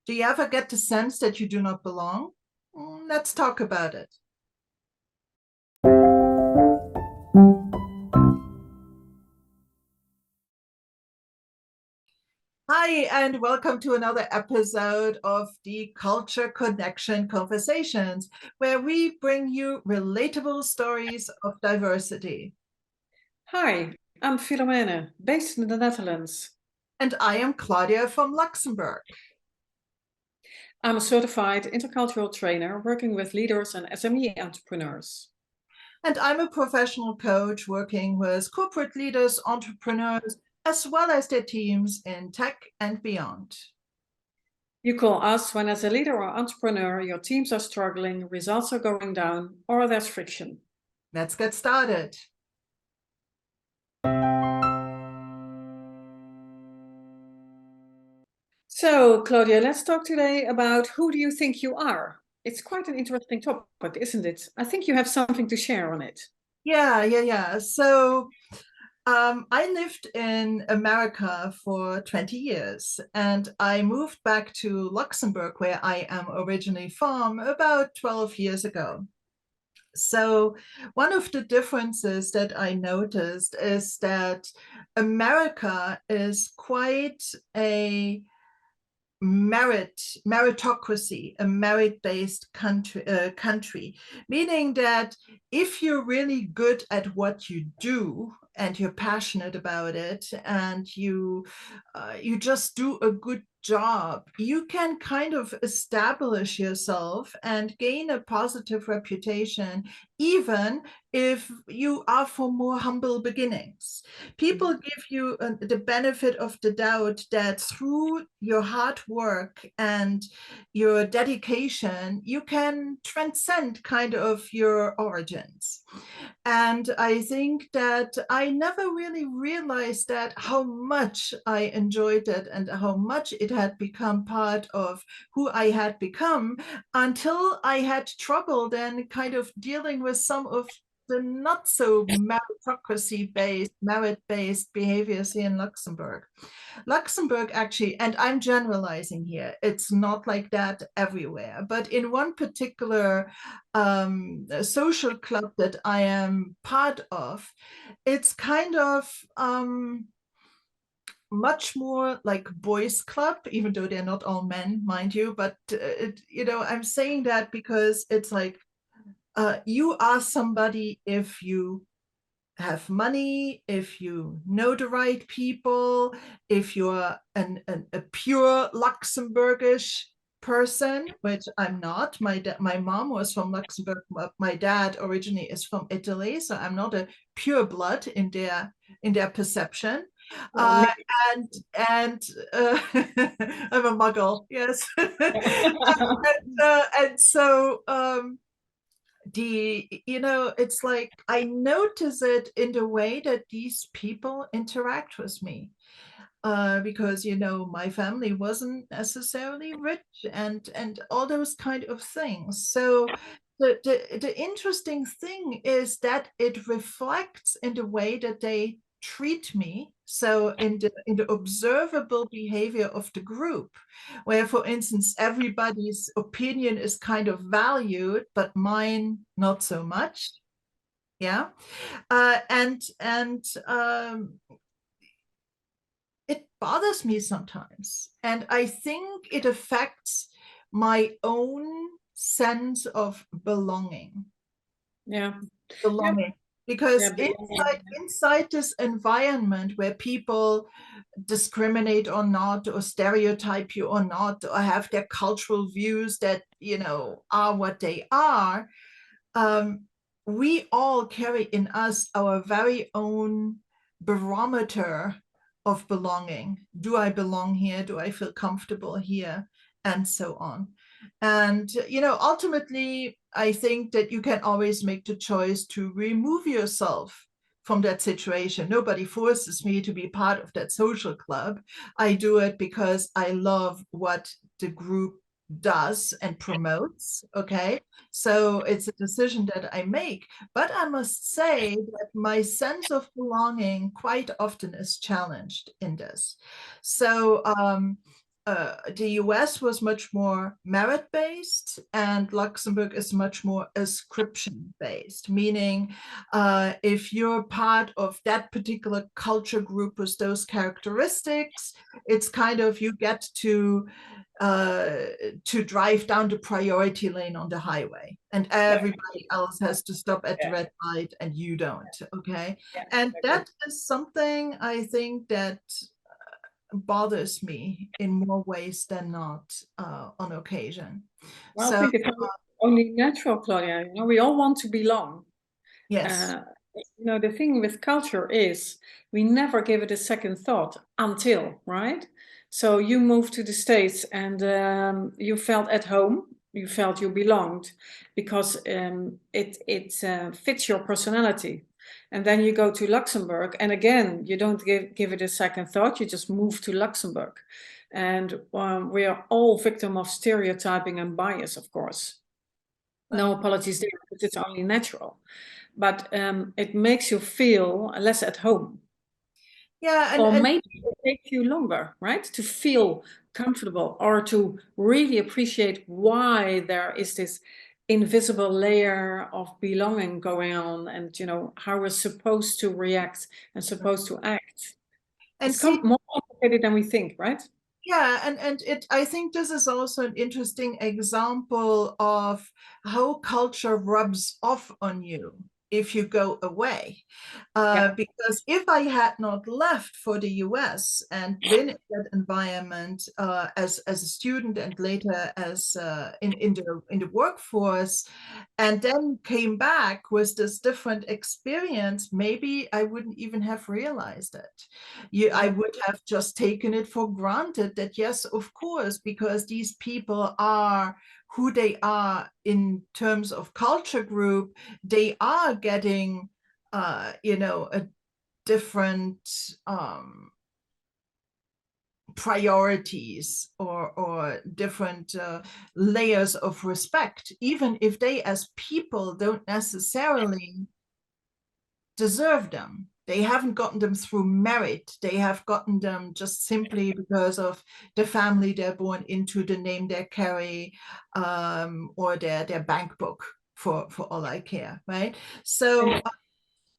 Do you ever get the sense that you do not belong? Let's talk about it. Hi, and welcome to another episode of the Culture Connection Conversations, where we bring you relatable stories of diversity. Hi, I'm Philomene, based in the Netherlands. And I am Claudia from Luxembourg. I'm a certified intercultural trainer working with leaders and SME entrepreneurs. And I'm a professional coach working with corporate leaders, entrepreneurs, as well as their teams in tech and beyond. You call us when, as a leader or entrepreneur, your teams are struggling, results are going down, or there's friction. Let's get started. So, Claudia, let's talk today about who do you think you are? It's quite an interesting topic, isn't it? I think you have something to share on it. Yeah. So I lived in America for 20 years and I moved back to Luxembourg, where I am originally from, about 12 years ago. So, one of the differences that I noticed is that America is quite a meritocracy, a merit-based country, meaning that if you're really good at what you do and you're passionate about it and you just do a good job, you can kind of establish yourself and gain a positive reputation, even if you are from more humble beginnings. People give you the benefit of the doubt that through your hard work and your dedication, you can transcend kind of your origins. And I think that I never really realized that how much I enjoyed it and how much it had become part of who I had become until I had trouble then kind of dealing with some of the not so meritocracy based, merit based behaviors here in Luxembourg. Luxembourg actually, and I'm generalizing here, it's not like that everywhere, but in one particular social club that I am part of, it's kind of much more like boys club, even though they're not all men, mind you. But I'm saying that because it's like you are somebody if you have money, if you know the right people, if you're a pure Luxembourgish person, which I'm not. My mom was from Luxembourg. My dad originally is from Italy, so I'm not a pure blood in their perception. Uh, and and I'm a muggle, yes. And so it's like I notice it in the way that these people interact with me, because my family wasn't necessarily rich and all those kind of things. So the interesting thing is that it reflects in the way that they treat me. So in the observable behavior of the group, where, for instance, everybody's opinion is kind of valued, but mine not so much. Yeah. And it bothers me sometimes. And I think it affects my own sense of belonging. Yeah. Yeah. Belonging. Because Yeah. inside this environment where people discriminate or not, or stereotype you or not, or have their cultural views that, are what they are, um, we all carry in us our very own barometer of belonging. Do I belong here? Do I feel comfortable here? And so on. And, ultimately, I think that you can always make the choice to remove yourself from that situation. Nobody forces me to be part of that social club. I do it because I love what the group does and promotes. Okay. So it's a decision that I make. But I must say that my sense of belonging quite often is challenged in this. So the US was much more merit based, and Luxembourg is much more ascription based, meaning if you're part of that particular culture group with those characteristics, it's kind of you get to drive down the priority lane on the highway, and Yeah, everybody else has to stop at the yeah, red light and you don't. Okay. yeah, And exactly. that is something I think that bothers me in more ways than not on occasion. Well, I So think it's only natural, Claudia. You know, we all want to belong. yes. Uh, you know, the thing with culture is we never give it a second thought until, right? So you moved to the States and you felt at home, you felt you belonged because it fits your personality. And then you go to Luxembourg, and again, you don't give it a second thought, you just move to Luxembourg. And we are all victim of stereotyping and bias, of course. No Right. apologies there, because it's only natural. But it makes you feel less at home. Yeah, Or and maybe it takes you longer, right? To feel comfortable or to really appreciate why there is this invisible layer of belonging going on, and you know how we're supposed to react and supposed to act. and It's see, more complicated than we think, right? yeah, and it I think this is also an interesting example of how culture rubs off on you if you go away. Yeah. Because if I had not left for the US and been in that environment as a student and later as in the workforce, and then came back with this different experience, maybe I wouldn't even have realized it. I Mm. would have just taken it for granted that, yes, of course, because these people are who they are in terms of culture group, they are getting, a different priorities or different layers of respect, even if they as people don't necessarily deserve them. They haven't gotten them through merit. They have gotten them just simply because of the family they're born into, the name they carry, or their bank book, for all I care, right? So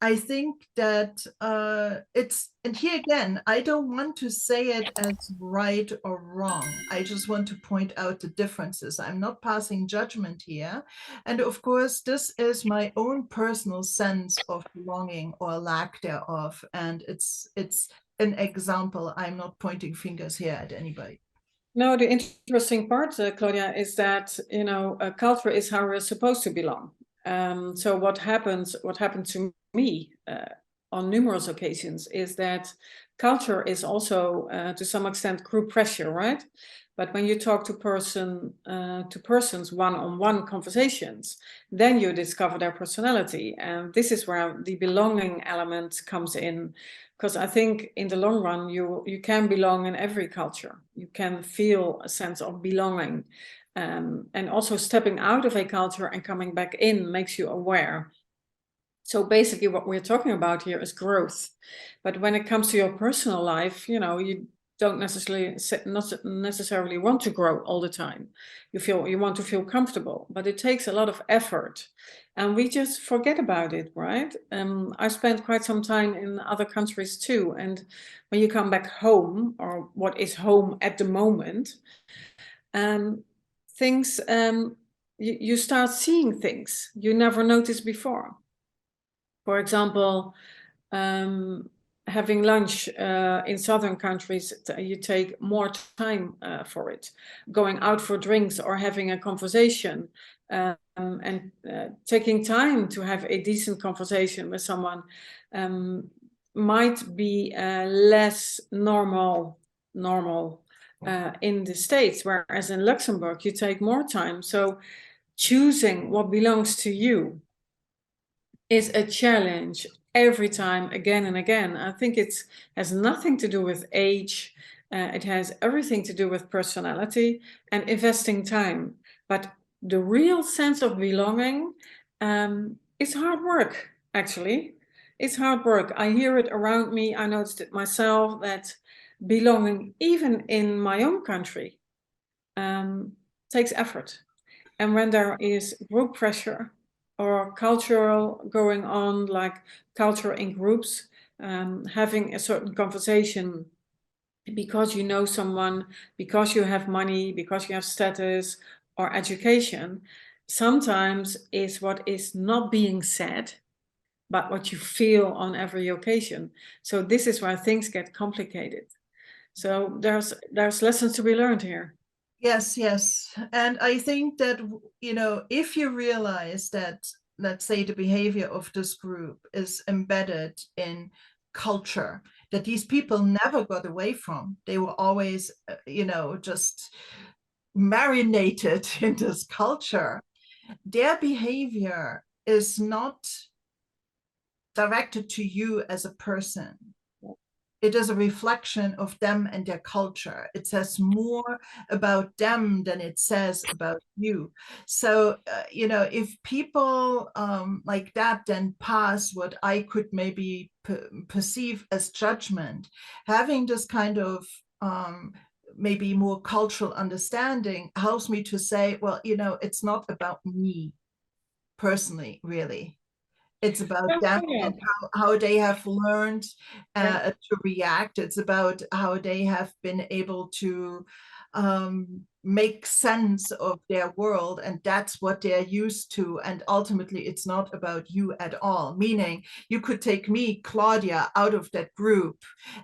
I think that and here again, I don't want to say it as right or wrong. I just want to point out the differences. I'm not passing judgment here. And of course, this is my own personal sense of belonging or lack thereof. And it's an example. I'm not pointing fingers here at anybody. No, the interesting part, Claudia, is that you know culture is how we're supposed to belong. So what happened to me on numerous occasions is that culture is also to some extent group pressure, right? But when you talk to persons one-on-one conversations, then you discover their personality, and this is where the belonging element comes in. Because I think in the long run, you can belong in every culture. You can feel a sense of belonging. And also stepping out of a culture and coming back in makes you aware. So basically what we're talking about here is growth. But when it comes to your personal life, you know, you don't not necessarily want to grow all the time. You want to feel comfortable, but it takes a lot of effort. And we just forget about it, right? I spent quite some time in other countries too. And when you come back home, or what is home at the moment, um, things you start seeing things you never noticed before. For example, um, having lunch in southern countries, you take more time for it. Going out for drinks or having a conversation, and taking time to have a decent conversation with someone um, might be less normal in the States, whereas in Luxembourg you take more time. So choosing what belongs to you is a challenge every time, again and again. I think it has nothing to do with age. It has everything to do with personality and investing time. But the real sense of belonging is hard work, actually. It's hard work. I hear it around me. I noticed it myself that belonging, even in my own country, takes effort. And when there is group pressure or cultural going on, like culture in groups, having a certain conversation because you know someone, because you have money, because you have status or education, sometimes is what is not being said, but what you feel on every occasion. So this is where things get complicated. So there's lessons to be learned here. Yes, yes. And I think that, if you realize that, let's say, the behavior of this group is embedded in culture that these people never got away from, they were always, just marinated in this culture, their behavior is not directed to you as a person. It is a reflection of them and their culture. It says more about them than it says about you. So, if people like that then pass what I could maybe perceive as judgment, having this kind of maybe more cultural understanding helps me to say, well, it's not about me personally, really. It's about them and how they have learned to react. It's about how they have been able to make sense of their world, and that's what they're used to. And ultimately, it's not about you at all. Meaning, you could take me, Claudia, out of that group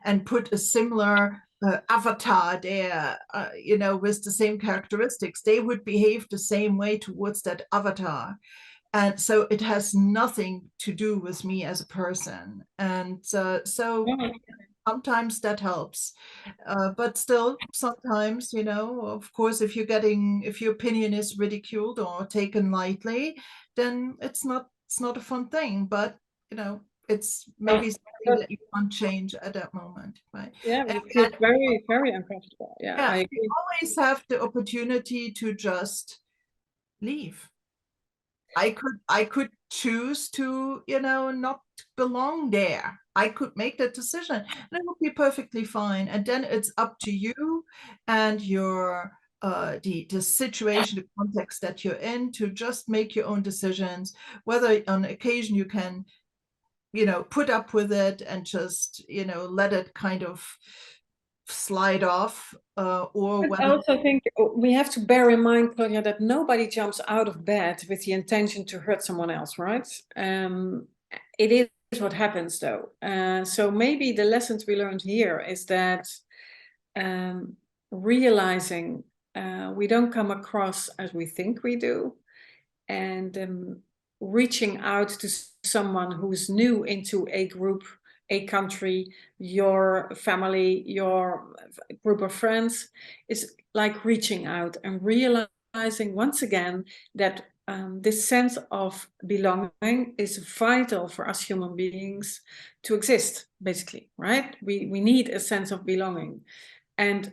and put a similar avatar there, with the same characteristics. They would behave the same way towards that avatar. And so it has nothing to do with me as a person. And so sometimes that helps. But still, sometimes, of course, if your opinion is ridiculed or taken lightly, then it's not a fun thing. But, it's maybe something that you can't change at that moment, right? Yeah, it feels very, very uncomfortable. Yeah, I agree. You always have the opportunity to just leave. I could choose to, not belong there. I could make that decision and it would be perfectly fine. And then it's up to you and your the situation, the context that you're in, to just make your own decisions, whether on occasion you can, put up with it and just, let it kind of slide off, or I whether also think we have to bear in mind, Claudia, that nobody jumps out of bed with the intention to hurt someone else, right? It is what happens, though. So maybe the lessons we learned here is that realizing we don't come across as we think we do, and reaching out to someone who's new into a group, a country, your family, your group of friends, is like reaching out and realizing once again that this sense of belonging is vital for us human beings to exist, basically, right? We need a sense of belonging. And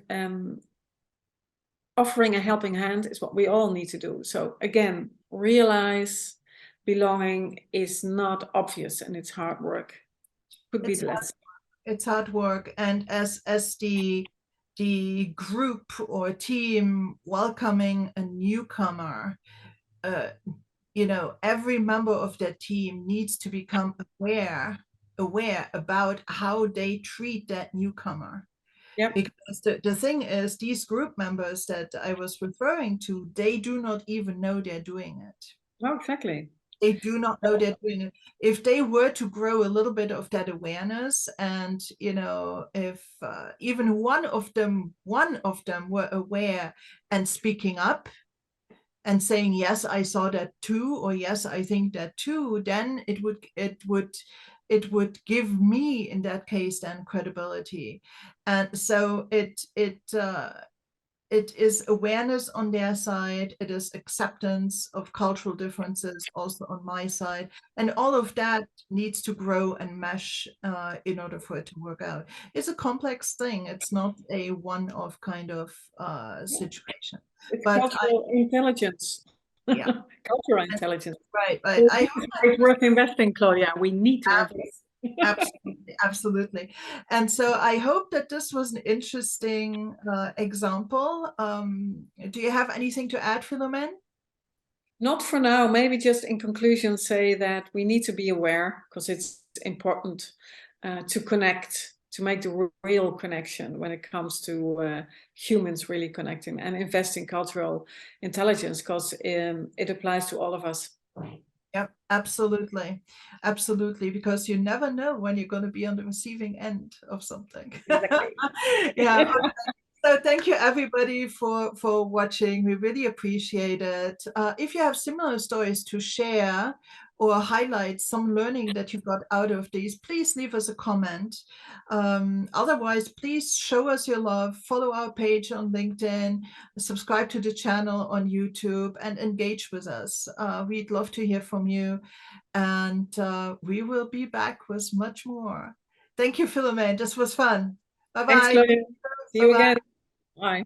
offering a helping hand is what we all need to do. So again, realize belonging is not obvious and it's hard work. Could be the lesson. it's hard work. And as the group or team welcoming a newcomer, every member of that team needs to become aware about how they treat that newcomer. Yep. Because the thing is, these group members that I was referring to, they do not even know they're doing it. Oh, exactly. They do not know they're doing it. If they were to grow a little bit of that awareness, and if even one of them were aware and speaking up and saying, yes, I saw that too, or yes, I think that too, then it would give me, in that case, then credibility. And so it is awareness on their side. It is acceptance of cultural differences also on my side. And all of that needs to grow and mesh in order for it to work out. It's a complex thing. It's not a one-off kind of situation. It's But cultural intelligence. Yeah. Cultural intelligence. Right. It's worth investing, Claudia. We need to invest. Absolutely. Absolutely. And so I hope that this was an interesting example. Do you have anything to add, Philomen? Not for now. Maybe just in conclusion, say that we need to be aware, because it's important to connect, to make the real connection when it comes to humans really connecting, and invest in cultural intelligence, because it applies to all of us. Yep, absolutely. Absolutely. Because you never know when you're going to be on the receiving end of something. Exactly. Yeah. So thank you everybody for watching. We really appreciate it. If you have similar stories to share or highlight some learning that you got out of these, please leave us a comment. Otherwise, please show us your love, follow our page on LinkedIn, subscribe to the channel on YouTube, and engage with us. We'd love to hear from you, and we will be back with much more. Thank you, Philomen. This was fun. Thanks, Bye-bye. Claudia. See you Bye-bye. again. Bye.